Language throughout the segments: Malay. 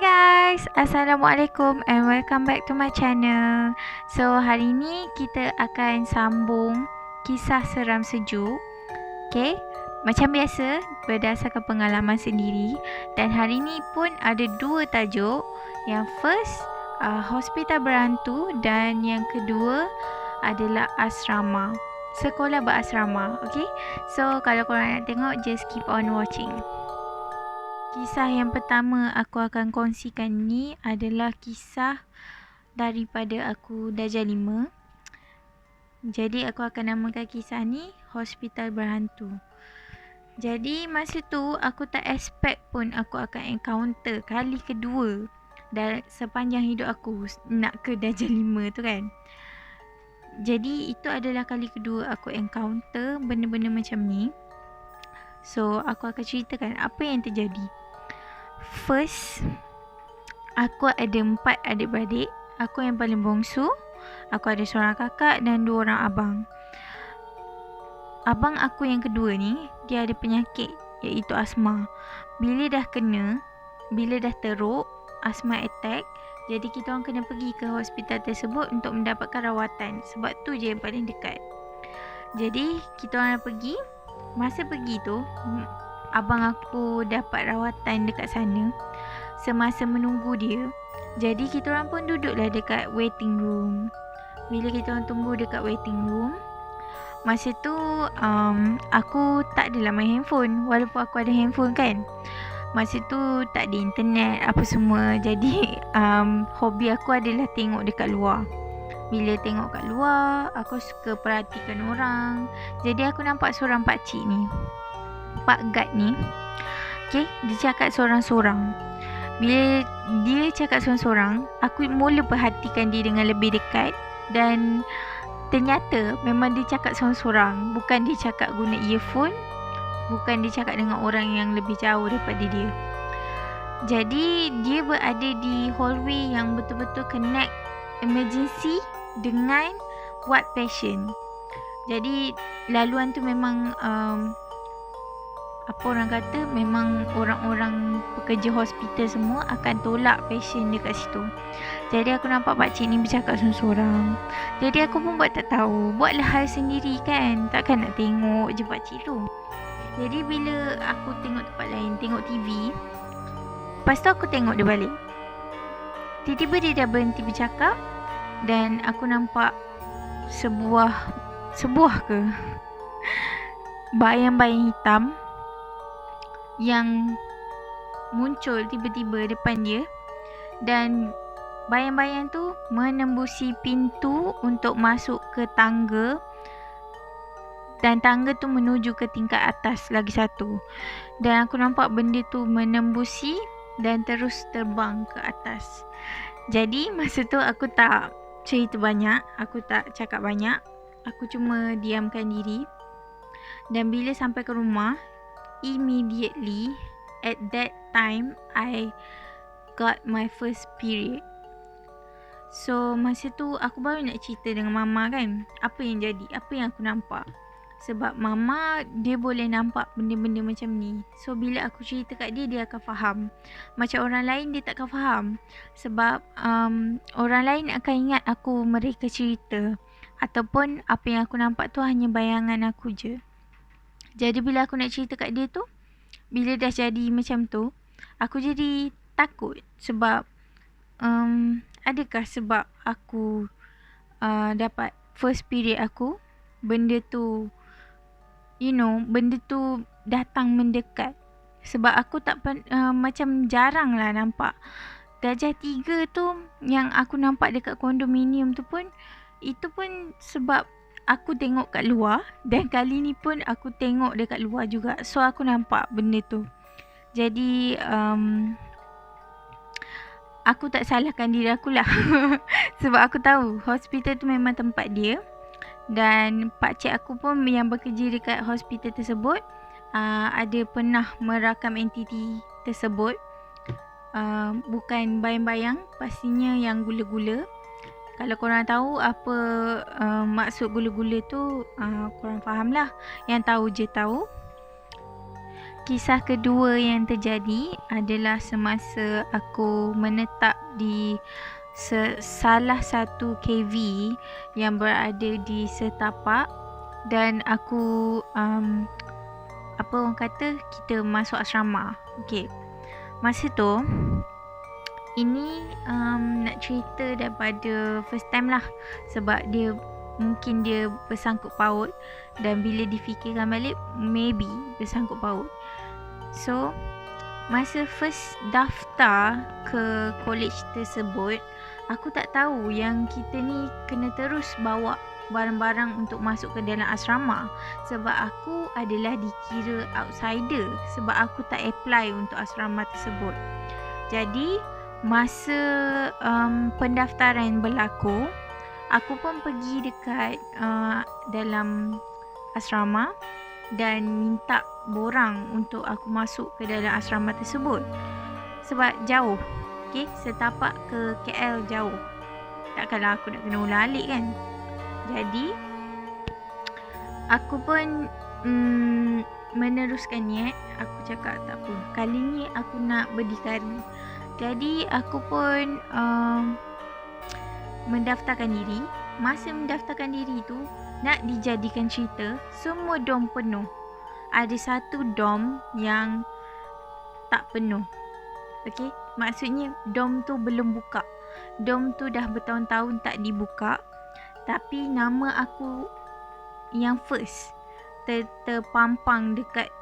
Guys, Assalamualaikum and welcome back to my channel. So, hari ni kita akan sambung kisah seram sejuk. Okay, macam biasa berdasarkan pengalaman sendiri. Dan hari ni pun ada dua tajuk. Yang first, hospital berhantu, dan yang kedua adalah asrama. Sekolah berasrama. Okay, so kalau korang nak tengok, just keep on watching. Kisah yang pertama aku akan kongsikan ni adalah kisah daripada aku darjah 5. Jadi aku akan namakan kisah ni Hospital Berhantu. Jadi masa tu aku tak expect pun aku akan encounter kali kedua dalam sepanjang hidup aku nak ke darjah 5 tu kan. Jadi itu adalah kali kedua aku encounter benda-benda macam ni. So aku akan ceritakan apa yang terjadi. First, aku ada 4 adik-beradik. Aku yang paling bongsu. Aku ada seorang kakak dan 2 orang abang. Abang aku yang kedua ni, dia ada penyakit iaitu asma. Bila dah teruk, asma attack, jadi kita orang kena pergi ke hospital tersebut untuk mendapatkan rawatan. Sebab tu je yang paling dekat. Jadi kita orang pergi. Masa pergi tu, abang aku dapat rawatan dekat sana. Semasa menunggu dia, jadi kita orang pun duduklah dekat waiting room. Bila kita orang tunggu dekat waiting room, masa tu aku tak adalah main handphone. Walaupun aku ada handphone kan, masa tu tak ada internet apa semua. Jadi hobi aku adalah tengok dekat luar. Bila tengok kat luar, aku suka perhatikan orang. Jadi aku nampak seorang pakcik ni, Pak Gad ni. Okay, dia cakap sorang-sorang. Bila dia cakap sorang-sorang, aku mula perhatikan dia dengan lebih dekat. Dan ternyata memang dia cakap sorang-sorang. Bukan dia cakap guna earphone, bukan dia cakap dengan orang yang lebih jauh daripada dia. Jadi dia berada di hallway yang betul-betul connect emergency dengan ward patient. Jadi laluan tu memang apa orang kata, memang orang-orang pekerja hospital semua akan tolak pasien dekat situ. Jadi aku nampak pakcik ni bercakap seorang-seorang. Jadi aku pun buat tak tahu, buatlah hal sendiri kan, takkan nak tengok je pakcik tu. Jadi bila aku tengok tempat lain, tengok TV, lepas tu aku tengok dia balik. Tiba-tiba dia dah berhenti bercakap. Dan aku nampak sebuah bayang-bayang hitam yang muncul tiba-tiba depan dia. Dan bayang-bayang tu menembusi pintu untuk masuk ke tangga. Dan tangga tu menuju ke tingkat atas lagi satu. Dan aku nampak benda tu menembusi dan terus terbang ke atas. Jadi masa tu aku tak cerita banyak, aku tak cakap banyak. Aku cuma diamkan diri. Dan bila sampai ke rumah, immediately at that time I got my first period. So masa tu aku baru nak cerita dengan mama kan, apa yang jadi, apa yang aku nampak. Sebab mama dia boleh nampak benda-benda macam ni. So bila aku cerita kat dia, dia akan faham. Macam orang lain dia takkan faham. Sebab orang lain akan ingat aku mereka cerita, ataupun apa yang aku nampak tu hanya bayangan aku je. Jadi bila aku nak cerita kat dia tu, bila dah jadi macam tu, aku jadi takut. Sebab adakah sebab aku dapat first period aku, benda tu, benda tu datang mendekat. Sebab aku tak macam jarang lah nampak. Darjah 3 tu yang aku nampak dekat kondominium tu pun, itu pun sebab aku tengok kat luar. Dan kali ni pun aku tengok dekat luar juga. So aku nampak benda tu. Jadi aku tak salahkan diri aku lah. Sebab aku tahu hospital tu memang tempat dia. Dan pakcik aku pun yang bekerja dekat hospital tersebut ada pernah merakam entiti tersebut. Bukan bayang-bayang, pastinya yang gula-gula. Kalau korang tahu apa maksud gula-gula tu, korang faham lah. Yang tahu je tahu. kisah kedua yang terjadi adalah semasa aku menetap di salah satu KV yang berada di setapak, dan aku apa orang kata, kita masuk asrama. Okay, masa tu ini nak cerita daripada first time lah, sebab dia mungkin dia bersangkut paut, dan bila difikirkan balik maybe bersangkut paut. So masa first daftar ke college tersebut, aku tak tahu yang kita ni kena terus bawa barang-barang untuk masuk ke dalam asrama, sebab aku adalah dikira outsider sebab aku tak apply untuk asrama tersebut. Jadi masa pendaftaran berlaku, aku pun pergi dekat dalam asrama dan minta borang untuk aku masuk ke dalam asrama tersebut, sebab jauh. Okay, setapak ke KL jauh, takkanlah aku nak kena ulang-alik kan. Jadi aku pun meneruskan niat. Aku cakap tak apa, kali ni aku nak berdikari. Jadi aku pun mendaftarkan diri. Masa mendaftarkan diri tu, nak dijadikan cerita, semua dom penuh. Ada satu dom yang tak penuh. Okay, maksudnya dom tu belum buka. Dom tu dah bertahun-tahun tak dibuka, tapi nama aku yang first terpampang dekat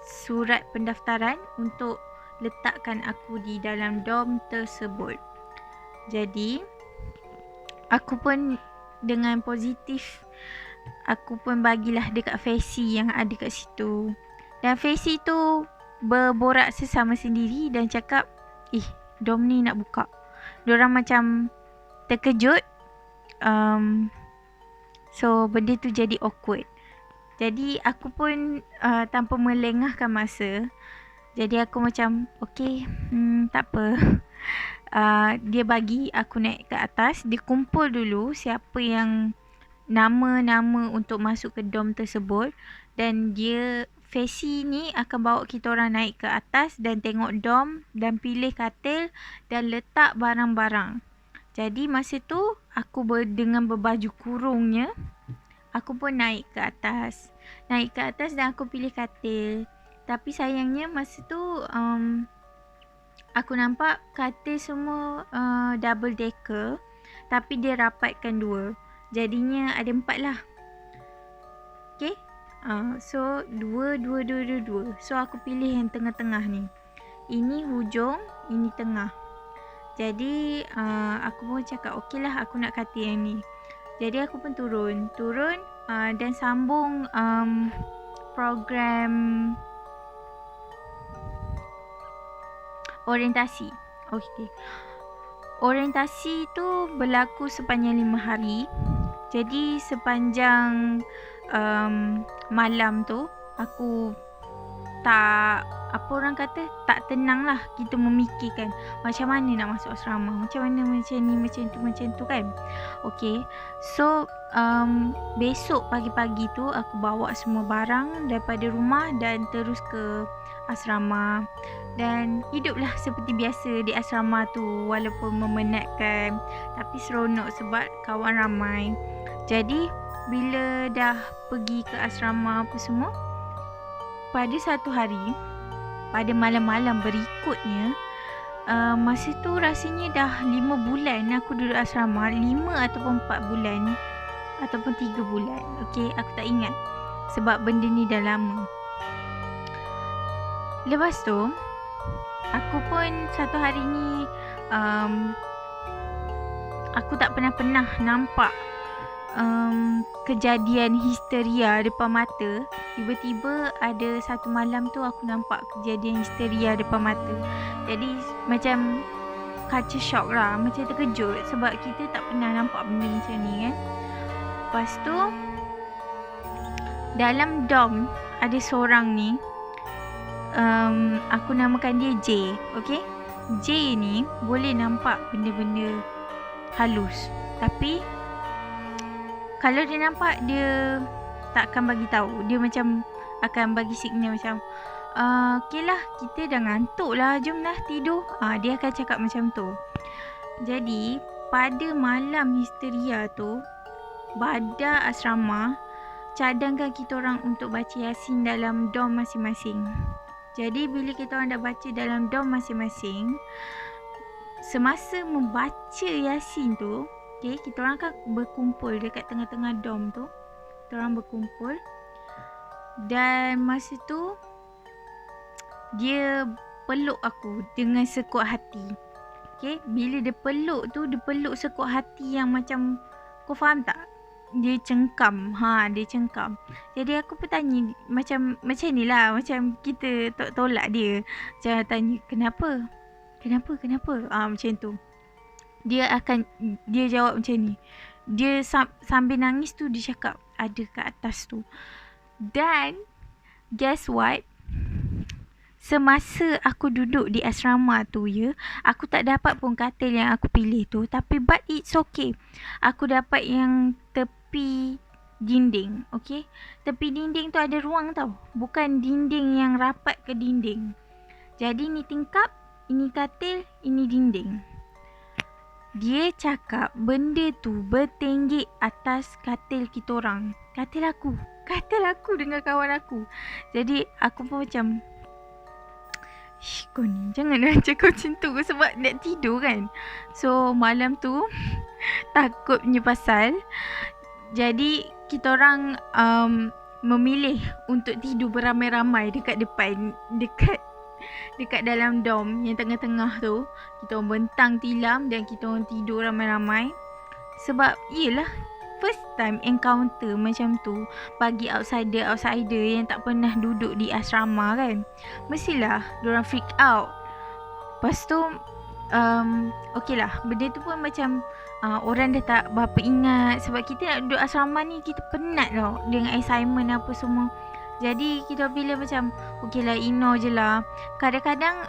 surat pendaftaran untuk letakkan aku di dalam dom tersebut. Jadi aku pun dengan positif, aku pun bagilah dekat Faci yang ada kat situ. Dan Faci tu berborak sesama sendiri dan cakap, dom ni nak buka. Diorang macam terkejut. So benda tu jadi awkward. Jadi aku pun tanpa melengahkan masa, jadi aku macam okay, tak apa. Dia bagi aku naik ke atas. Dia kumpul dulu siapa yang nama-nama untuk masuk ke dom tersebut, dan dia Faci ni akan bawa kita orang naik ke atas dan tengok dom dan pilih katil dan letak barang-barang. Jadi masa tu aku dengan berbaju kurungnya, aku pun naik ke atas dan aku pilih katil. Tapi sayangnya masa tu aku nampak katil semua double decker, tapi dia rapatkan 2. Jadinya ada 4 lah. Okay, so 2. So aku pilih yang tengah-tengah ni. Ini hujung, ini tengah. Jadi aku pun cakap okey lah, aku nak katil yang ni. Jadi aku pun turun dan sambung program orientasi. Okay, orientasi tu berlaku sepanjang 5 hari. Jadi sepanjang malam tu aku tak, apa orang kata, tak tenang lah. Kita memikirkan macam mana nak masuk asrama, macam mana, macam ni, macam tu kan. Okay, so besok pagi-pagi tu aku bawa semua barang daripada rumah dan terus ke asrama. Dan hiduplah seperti biasa di asrama tu, walaupun memenatkan tapi seronok sebab kawan ramai. Jadi bila dah pergi ke asrama apa semua, pada satu hari, pada malam-malam berikutnya, masa tu rasanya dah 5 bulan aku duduk asrama. 5 ataupun 4 bulan ataupun 3 bulan. Okay, aku tak ingat sebab benda ni dah lama. Lepas tu aku pun satu hari ni aku tak pernah nampak kejadian histeria depan mata. Tiba-tiba ada satu malam tu aku nampak kejadian histeria depan mata. Jadi macam culture shock lah, macam terkejut sebab kita tak pernah nampak benda macam ni kan. Lepas tu dalam dorm ada seorang ni, aku namakan dia J. Okay, J ni boleh nampak benda-benda halus, tapi kalau dia nampak, dia tak akan bagi tahu. Dia macam akan bagi signal macam okay lah, kita dah ngantuk lah, jom lah tidur. Dia akan cakap macam tu. Jadi pada malam histeria tu, Badak asrama cadangkan kita orang untuk baca Yasin dalam dom masing-masing. Jadi bila kita orang dah baca dalam dom masing-masing, semasa membaca Yasin tu, okay, kita orang kan berkumpul dekat tengah-tengah dom tu. Kita orang berkumpul. Dan masa tu dia peluk aku dengan sekuat hati. Okay, bila dia peluk tu, dia peluk sekuat hati yang macam, kau faham tak? Dia cengkam. Dia cengkam. Jadi aku pun tanya macam ni lah, macam kita tolak dia. Macam tanya, kenapa? Macam tu. Dia jawab macam ni. Dia sambil nangis tu dia cakap, ada kat atas tu. Dan guess what? Semasa aku duduk di asrama tu aku tak dapat pun katil yang aku pilih tu. Tapi but it's okay. Aku dapat yang tepi dinding. Okay, tepi dinding tu ada ruang tau. Bukan dinding yang rapat ke dinding. Jadi ni tingkap, ini katil, ini dinding. Dia cakap benda tu bertinggi atas katil kita orang. Katil aku dengan kawan aku. Jadi aku pun macam, kau ni jangan cakap macam tu sebab nak tidur kan. So malam tu takutnya pasal, jadi kita orang memilih untuk tidur beramai-ramai dekat depan, dekat dalam dom yang tengah-tengah tu. Kita orang bentang tilam dan kita orang tidur ramai-ramai. Sebab yelah, first time encounter macam tu bagi outsider yang tak pernah duduk di asrama kan. Mestilah diorang freak out. Lepas tu okay lah, benda tu pun macam orang dah tak berapa ingat. Sebab kita nak duduk asrama ni, kita penat tau dengan assignment apa semua. Jadi kita pilih macam, okay lah, ignore je lah. Kadang-kadang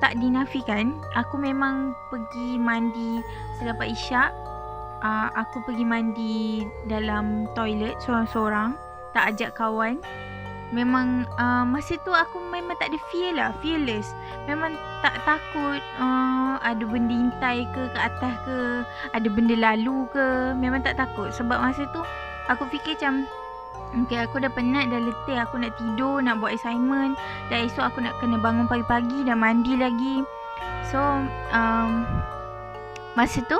tak dinafikan, aku memang pergi mandi selepas isyak. Aku pergi mandi dalam toilet seorang-seorang, tak ajak kawan. Memang masa tu aku memang tak ada fearless. Memang tak takut ada benda intai ke atas ke, ada benda lalu ke. Memang tak takut. Sebab masa tu aku fikir macam, okay, aku dah penat, dah letih, aku nak tidur, nak buat assignment, dan esok aku nak kena bangun pagi-pagi dan mandi lagi. So masa tu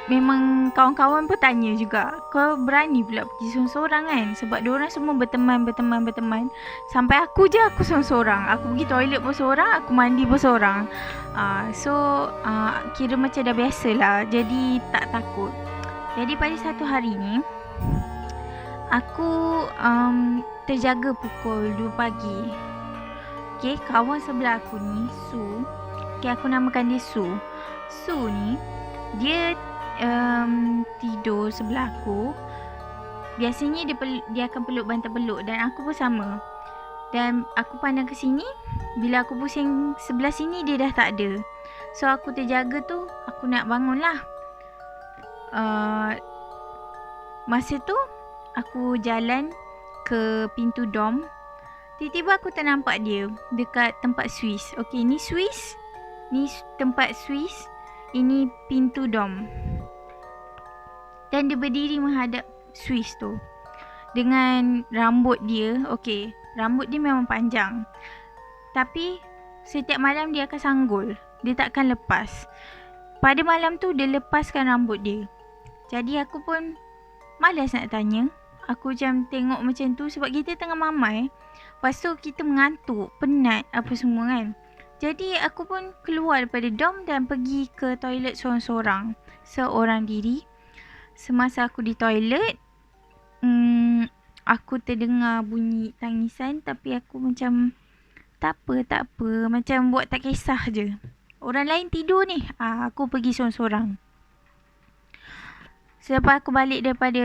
memang kawan-kawan pun tanya juga, kau berani pula pergi seorang-seorang kan? Sebab diorang semua berteman. Sampai aku seorang-seorang. Aku pergi toilet pun seorang, aku mandi pun seorang. Kira macam dah biasa lah. Jadi tak takut. Jadi pada satu hari ni, aku terjaga pukul 2 pagi. Okay, kawan sebelah aku ni, Su. Okay, aku namakan dia Su. Su ni, dia tidur sebelah aku. Biasanya dia akan peluk bantal peluk, dan aku pun sama. Dan aku pandang ke sini, bila aku pusing sebelah sini, dia dah tak ada. So aku terjaga tu, aku nak bangun lah. Masa tu aku jalan ke pintu dom. Tiba-tiba aku ternampak dia dekat tempat Swiss. Okay, ni Swiss, ni tempat Swiss, ini pintu dom. Dan dia berdiri menghadap Swiss tu dengan rambut dia. Okay, rambut dia memang panjang, tapi setiap malam dia akan sanggul. Dia takkan lepas. Pada malam tu dia lepaskan rambut dia. Jadi aku pun malas nak tanya. Aku macam tengok macam tu sebab kita tengah mamai. Lepas tu kita mengantuk, penat apa semua kan. Jadi aku pun keluar daripada dom dan pergi ke toilet seorang-seorang, seorang diri. Semasa aku di toilet, aku terdengar bunyi tangisan, tapi aku macam tak apa, macam buat tak kisah je. Orang lain tidur ni, aku pergi seorang-seorang. Selepas aku balik daripada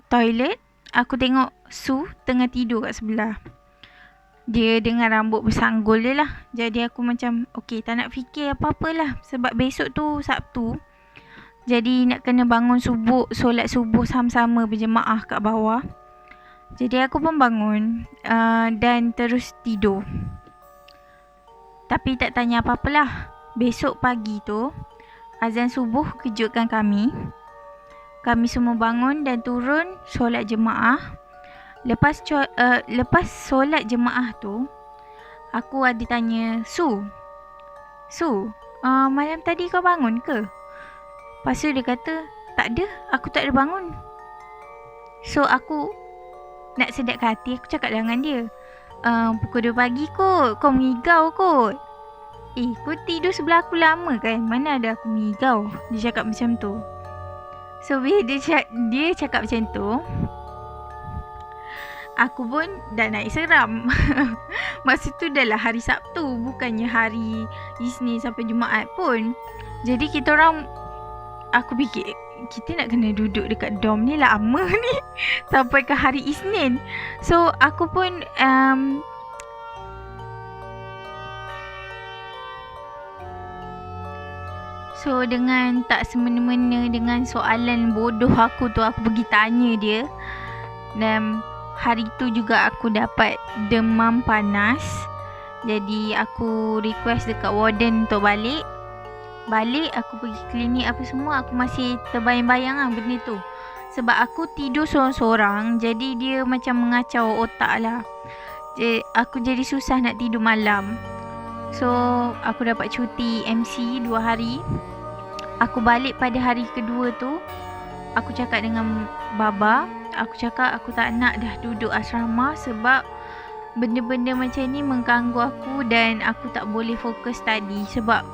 toilet, aku tengok Su tengah tidur kat sebelah. Dia dengan rambut bersanggul dia lah. Jadi aku macam, okay, tak nak fikir apa-apalah. Sebab besok tu Sabtu, jadi nak kena bangun subuh, solat subuh sama-sama berjemaah kat bawah. Jadi aku pun bangun dan terus tidur. Tapi tak tanya apa-apalah. Besok pagi tu azan subuh kejutkan kami. Kami semua bangun dan turun solat jemaah. Lepas solat jemaah tu, aku ada tanya, Su, malam tadi kau bangun ke? Lepas tu dia kata, tak ada, aku tak ada bangun. So aku nak sedapkan hati, aku cakap dengan dia, pukul 2 pagi kot, kau mengigau kot. Kau tidur sebelah aku lama kan, mana ada aku mengigau. Dia cakap macam tu. So bila dia cakap macam tu, aku pun dah naik seram. Masa tu dah lah hari Sabtu, bukannya hari Isnin sampai Jumaat pun. Jadi kita orang, aku fikir kita nak kena duduk dekat dorm ni lama ni sampai ke hari Isnin. So aku pun So dengan tak semena-mena dengan soalan bodoh aku tu, aku pergi tanya dia. Dan hari tu juga aku dapat demam panas. Jadi aku request dekat warden untuk balik. Aku pergi klinik apa semua, aku masih terbayang-bayang lah benda tu. Sebab aku tidur sorang-sorang, jadi dia macam mengacau otak lah. Aku jadi susah nak tidur malam. So aku dapat cuti MC 2 hari. Aku balik pada hari kedua tu, aku cakap dengan baba, aku cakap aku tak nak dah duduk asrama sebab benda-benda macam ni mengganggu aku dan aku tak boleh fokus study. Sebab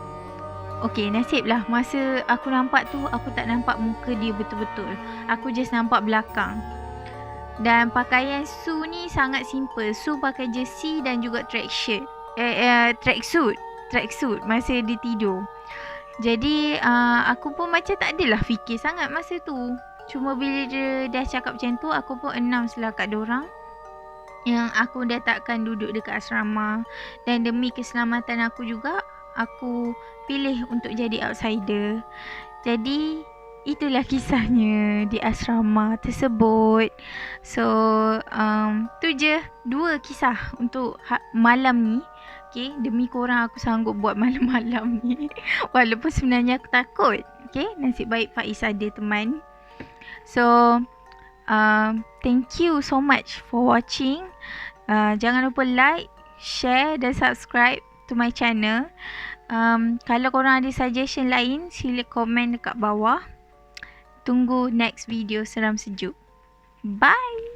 nasib lah masa aku nampak tu, aku tak nampak muka dia betul-betul. Aku just nampak belakang. Dan pakaian Su ni sangat simple. Su pakai jersey dan juga tracksuit masa dia tidur. Jadi aku pun macam tak adalah fikir sangat masa tu. Cuma bila dia dah cakap macam tu, aku pun announce lah kat dorang yang aku dah takkan duduk dekat asrama. Dan demi keselamatan aku juga, aku pilih untuk jadi outsider. Jadi itulah kisahnya di asrama tersebut. So tu je 2 kisah untuk malam ni. Okay, demi korang aku sanggup buat malam-malam ni. Walaupun sebenarnya aku takut. Okay, nasib baik Faiz ada teman. So thank you so much for watching. Jangan lupa like, share dan subscribe to my channel. Kalau korang ada suggestion lain, sila komen dekat bawah. Tunggu next video seram sejuk. Bye.